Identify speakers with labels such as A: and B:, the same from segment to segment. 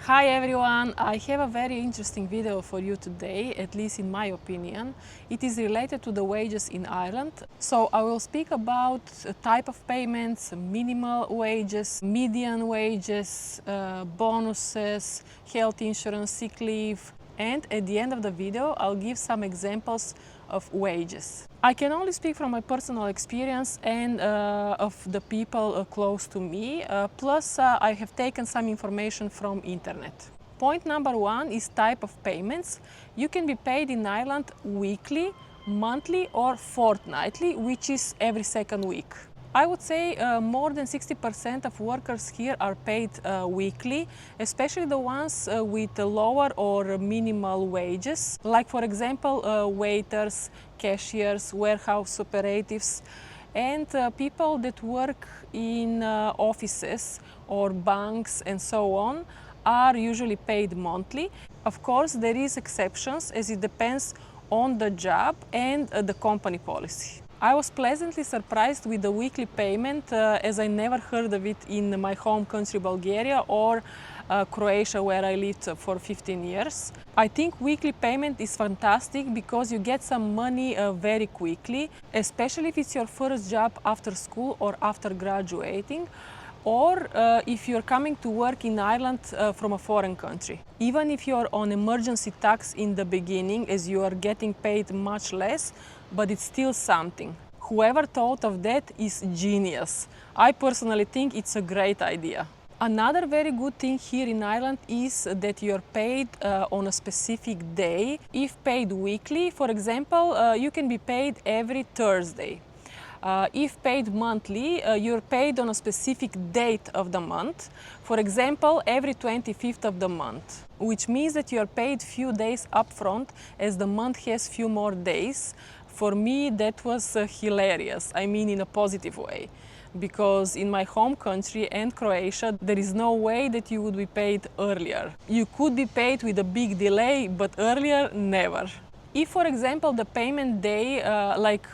A: Hi everyone, I have a very interesting video for you today, at least in my opinion. It is related to the wages in Ireland. So I will speak about type of payments, minimal wages, median wages, bonuses, health insurance, sick leave, and at the end of the video I'll give some examples of wages. I can only speak from my personal experience and of the people close to me, plus I have taken some information from internet. Point number one is type of payments. You can be paid in Ireland weekly, monthly or fortnightly, which is every second week. I would say more than 60% of workers here are paid weekly, especially the ones with lower or minimal wages, like for example waiters, cashiers, warehouse operatives, and people that work in offices or banks and so on are usually paid monthly. Of course, there is exceptions as it depends on the job and the company policy. I was pleasantly surprised with the weekly payment as I never heard of it in my home country Bulgaria or Croatia, where I lived for 15 years. I think weekly payment is fantastic because you get some money very quickly, especially if it's your first job after school or after graduating, or if you're coming to work in Ireland from a foreign country. Even if you're on emergency tax in the beginning, as you are getting paid much less, but it's still something. Whoever thought of that is genius. I personally think it's a great idea. Another very good thing here in Ireland is that you're paid on a specific day. If paid weekly, for example, you can be paid every Thursday. If paid monthly, you're paid on a specific date of the month. For example, every 25th of the month, which means that you're paid few days upfront as the month has few more days. For me, that was hilarious. I mean, in a positive way. Because in my home country and Croatia, there is no way that you would be paid earlier. You could be paid with a big delay, but earlier, never. If, for example, the payment day, like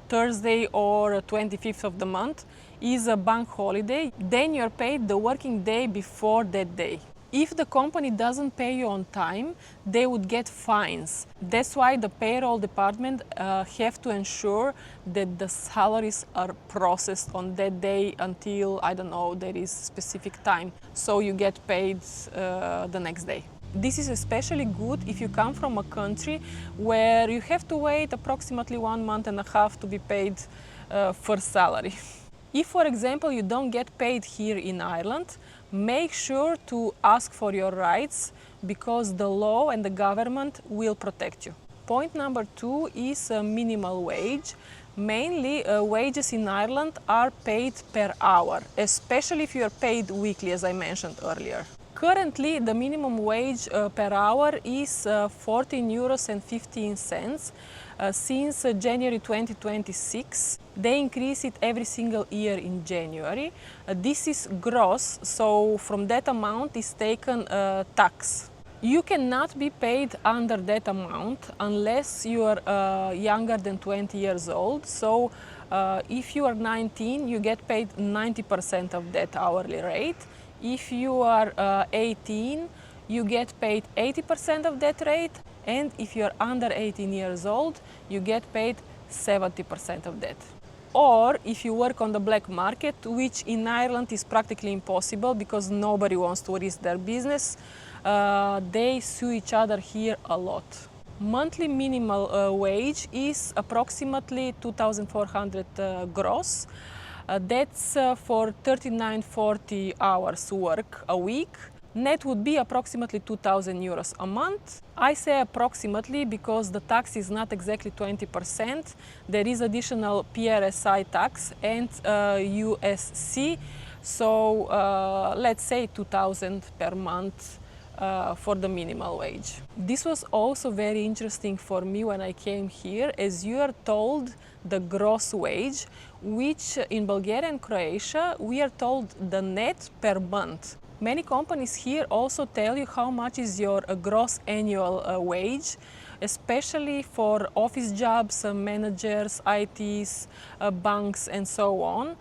A: Thursday or 25th of the month, is a bank holiday, then you're paid the working day before that day. If the company doesn't pay you on time, they would get fines. That's why the payroll department have to ensure that the salaries are processed on that day until, I don't know, there is specific time. So you get paid the next day. This is especially good if you come from a country where you have to wait approximately 1.5 months to be paid first salary. If, for example, you don't get paid here in Ireland, make sure to ask for your rights because the law and the government will protect you. Point number two is minimal wage. Mainly, wages in Ireland are paid per hour, especially if you are paid weekly, as I mentioned earlier. Currently, the minimum wage per hour is 14 euros and 15 cents. Since January 2026, they increase it every single year in January. This is gross, so from that amount is taken tax. You cannot be paid under that amount unless you are younger than 20 years old. So if you are 19, you get paid 90% of that hourly rate. If you are 18, you get paid 80% of that rate, and if you're under 18 years old, you get paid 70% of that. Or if you work on the black market, which in Ireland is practically impossible because nobody wants to risk their business, they sue each other here a lot. Monthly minimal wage is approximately 2,400 gross. That's for 39-40 hours work a week. Net would be approximately 2,000 euros a month. I say approximately because the tax is not exactly 20%. There is additional PRSI tax and USC. So let's say 2,000 per month for the minimal wage. This was also very interesting for me when I came here, as you are told the gross wage, which in Bulgaria and Croatia we are told the net per month. Many companies here also tell you how much is your gross annual wage, especially for office jobs, managers, ITs, banks and so on,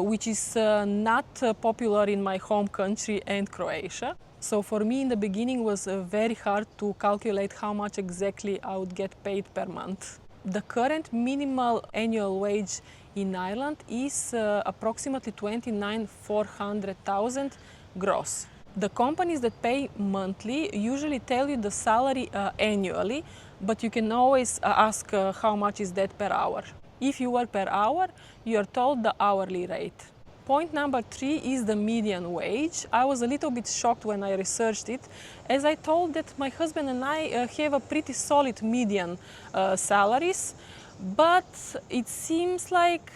A: which is not popular in my home country and Croatia. So for me in the beginning was very hard to calculate how much exactly I would get paid per month. The current minimal annual wage in Ireland is approximately 29,400,000 gross. The companies that pay monthly usually tell you the salary annually, but you can always ask how much is that per hour. If you work per hour, you are told the hourly rate. Point number 3 is the median wage. I was a little bit shocked when I researched it, as I told that my husband and I have a pretty solid median salaries, but it seems like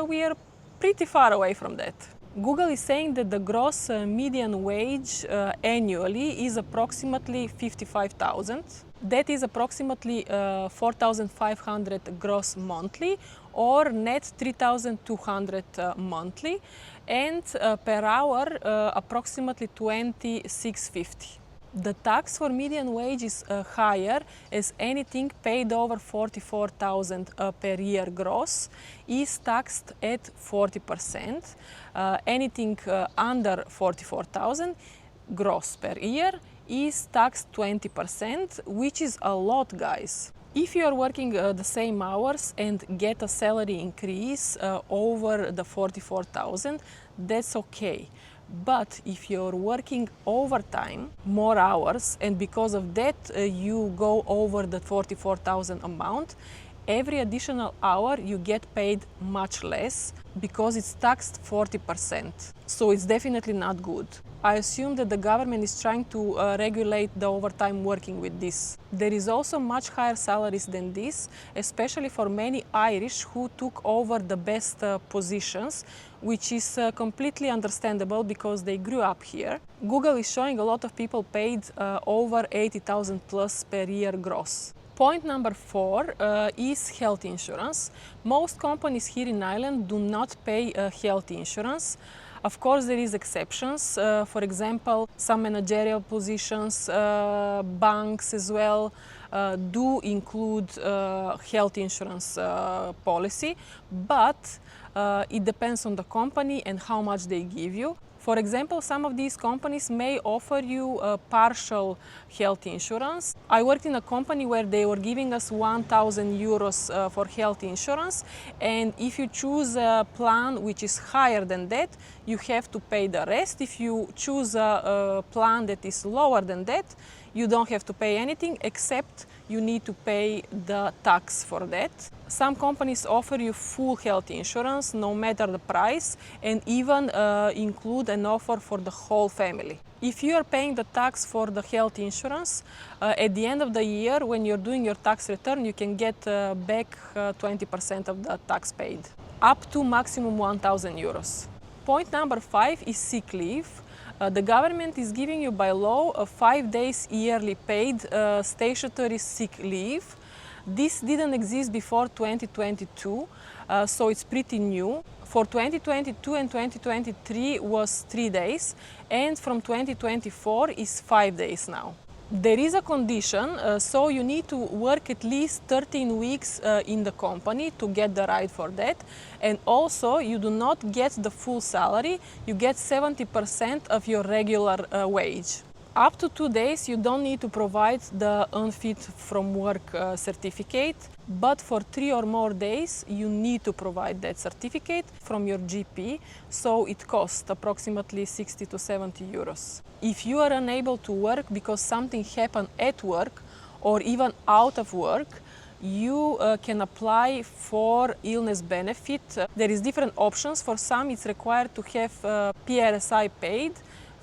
A: we are pretty far away from that. Google is saying that the gross median wage annually is approximately 55,000. That is approximately 4,500 gross monthly, or net 3,200 monthly, and per hour approximately 26.50. The tax for median wage is higher, as anything paid over 44,000 per year gross is taxed at 40%. Anything under 44,000 gross per year is taxed 20%, which is a lot, guys. If you are working the same hours and get a salary increase over the 44,000, that's okay. But if you're working overtime, more hours, and because of that you go over the 44,000 amount, every additional hour you get paid much less because it's taxed 40%. So it's definitely not good. I assume that the government is trying to regulate the overtime working with this. There is also much higher salaries than this, especially for many Irish who took over the best positions, which is completely understandable because they grew up here. Google is showing a lot of people paid over 80,000 plus per year gross. Point number 4 is health insurance. Most companies here in Ireland do not pay health insurance. Of course, there is exceptions. For example, some managerial positions, banks as well, do include health insurance policy, but it depends on the company and how much they give you. For example, some of these companies may offer you a partial health insurance. I worked in a company where they were giving us 1,000 euros for health insurance, and if you choose a plan which is higher than that, you have to pay the rest. If you choose a plan that is lower than that, you don't have to pay anything, except you need to pay the tax for that. Some companies offer you full health insurance, no matter the price, and even include an offer for the whole family. If you are paying the tax for the health insurance, at the end of the year, when you're doing your tax return, you can get back 20% of the tax paid, up to maximum 1,000 euros. Point number 5 is sick leave. The government is giving you by law a 5 days yearly paid statutory sick leave. This didn't exist before 2022, so it's pretty new. For 2022 and 2023 was 3 days, and from 2024 is 5 days now. There is a condition, so you need to work at least 13 weeks in the company to get the right for that. And also, you do not get the full salary, you get 70% of your regular wage. Up to 2 days, you don't need to provide the unfit from work certificate, but for 3 or more days, you need to provide that certificate from your GP, so it costs approximately 60 to 70 euros. If you are unable to work because something happened at work or even out of work, you can apply for illness benefit. There is different options. For some, it's required to have PRSI paid.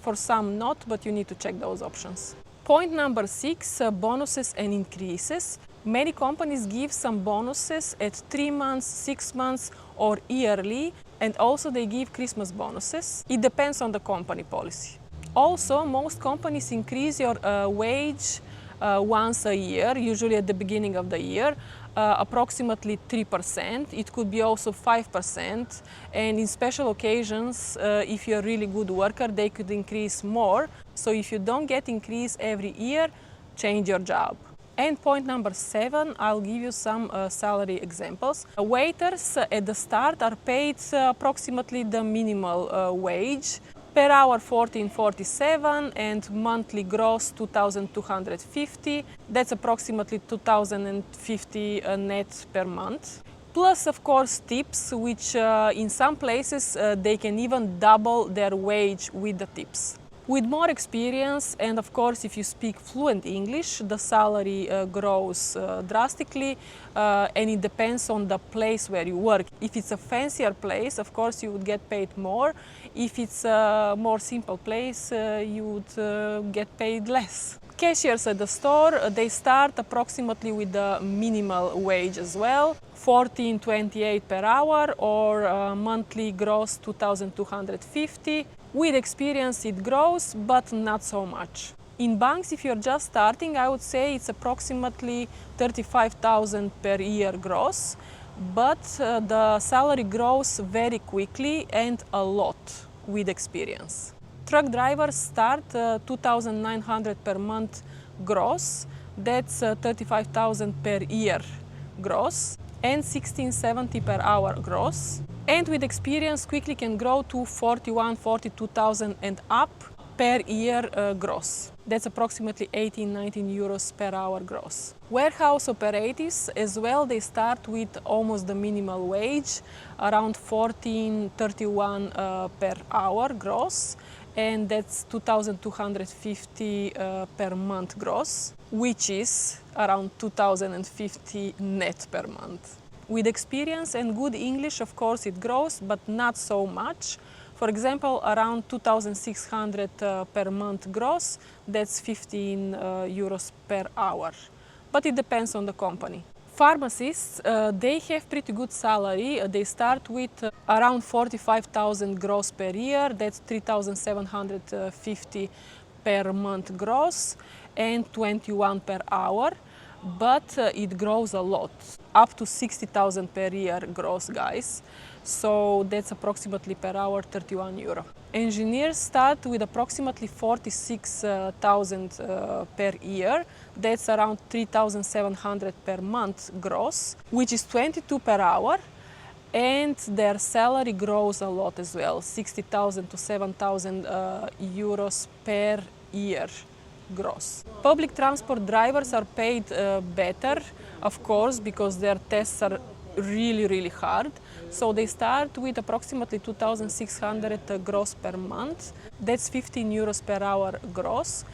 A: For some not, but you need to check those options. Point number 6, bonuses and increases. Many companies give some bonuses at 3 months, 6 months or yearly, and also they give Christmas bonuses. It depends on the company policy. Also, most companies increase your wage once a year, usually at the beginning of the year, approximately 3%. It could be also 5%. And in special occasions, if you're a really good worker, they could increase more. So if you don't get increase every year, change your job. And point number 7, I'll give you some salary examples. Waiters at the start are paid approximately the minimal wage. Per hour 1447 and monthly gross 2250. That's approximately 2050 net per month. Plus, of course, tips, which in some places they can even double their wage with the tips. With more experience, and of course if you speak fluent English, the salary grows drastically, and it depends on the place where you work. If it's a fancier place, of course you would get paid more. If it's a more simple place, you would get paid less. Cashiers at the store, they start approximately with the minimal wage as well, 14.28 per hour, or monthly gross 2250. With experience it grows, but not so much. In banks, if you're just starting, I would say it's approximately 35,000 per year gross, but the salary grows very quickly and a lot with experience. Truck drivers start 2,900 per month gross, that's 35,000 per year gross, and 1670 per hour gross. And with experience quickly can grow to 42,000 and up per year gross. That's approximately 18-19 euros per hour gross. Warehouse operatives as well, they start with almost the minimal wage, around 14.31 per hour gross, and that's 2,250 per month gross, which is around 2,050 net per month. With experience and good English, of course, it grows, but not so much. For example, around 2,600 per month gross, that's 15 euros per hour. But it depends on the company. Pharmacists, they have pretty good salary. They start with around 45,000 gross per year, that's 3,750 per month gross, and 21 per hour. But it grows a lot, up to 60,000 per year gross, guys. So that's approximately per hour 31 euro. Engineers start with approximately 46,000 per year. That's around 3,700 per month gross, which is 22 per hour. And their salary grows a lot as well, 60,000 to 7,000 euros per year gross. Public transport drivers are paid better, of course, because their tests are really hard. So they start with approximately 2,600 gross per month. That's 15 euros per hour gross,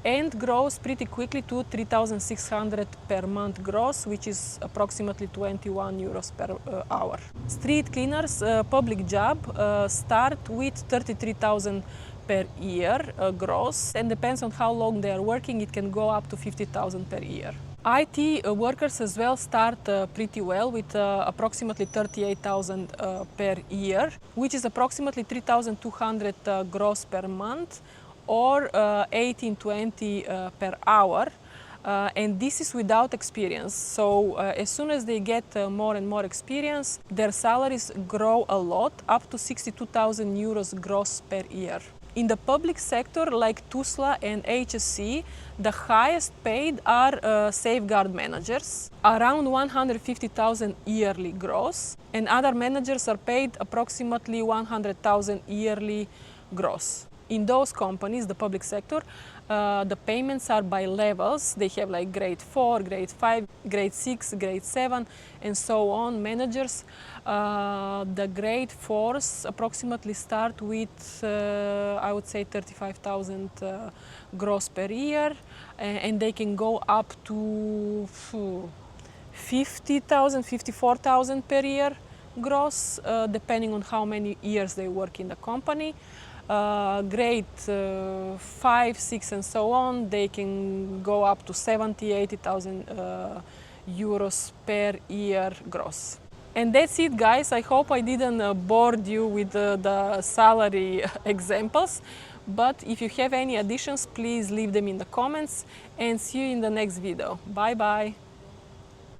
A: and grows pretty quickly to 3,600 per month gross, which is approximately 21 euros per hour. Street cleaners, public job, start with 33,000 per year gross, and depends on how long they are working, it can go up to 50,000 per year. IT workers as well start pretty well with approximately 38,000 per year, which is approximately 3,200 gross per month, or 1820 per hour. And this is without experience. So as soon as they get more and more experience, their salaries grow a lot, up to 62,000 euros gross per year. In the public sector, like TUSLA and HSC, the highest paid are safeguard managers, around 150,000 yearly gross, and other managers are paid approximately 100,000 yearly gross. In those companies, the public sector, the payments are by levels. They have like grade 4, grade 5, grade 6, grade 7, and so on. Managers, the grade 4s approximately start with, I would say, 35,000 gross per year, and they can go up to 50,000, 54,000 per year gross, depending on how many years they work in the company. Grade 5, 6 and so on, they can go up to 70, 80,000 euros per year gross. And that's it, guys. I hope I didn't bore you with the salary examples, but if you have any additions, please leave them in the comments, and see you in the next video. Bye bye!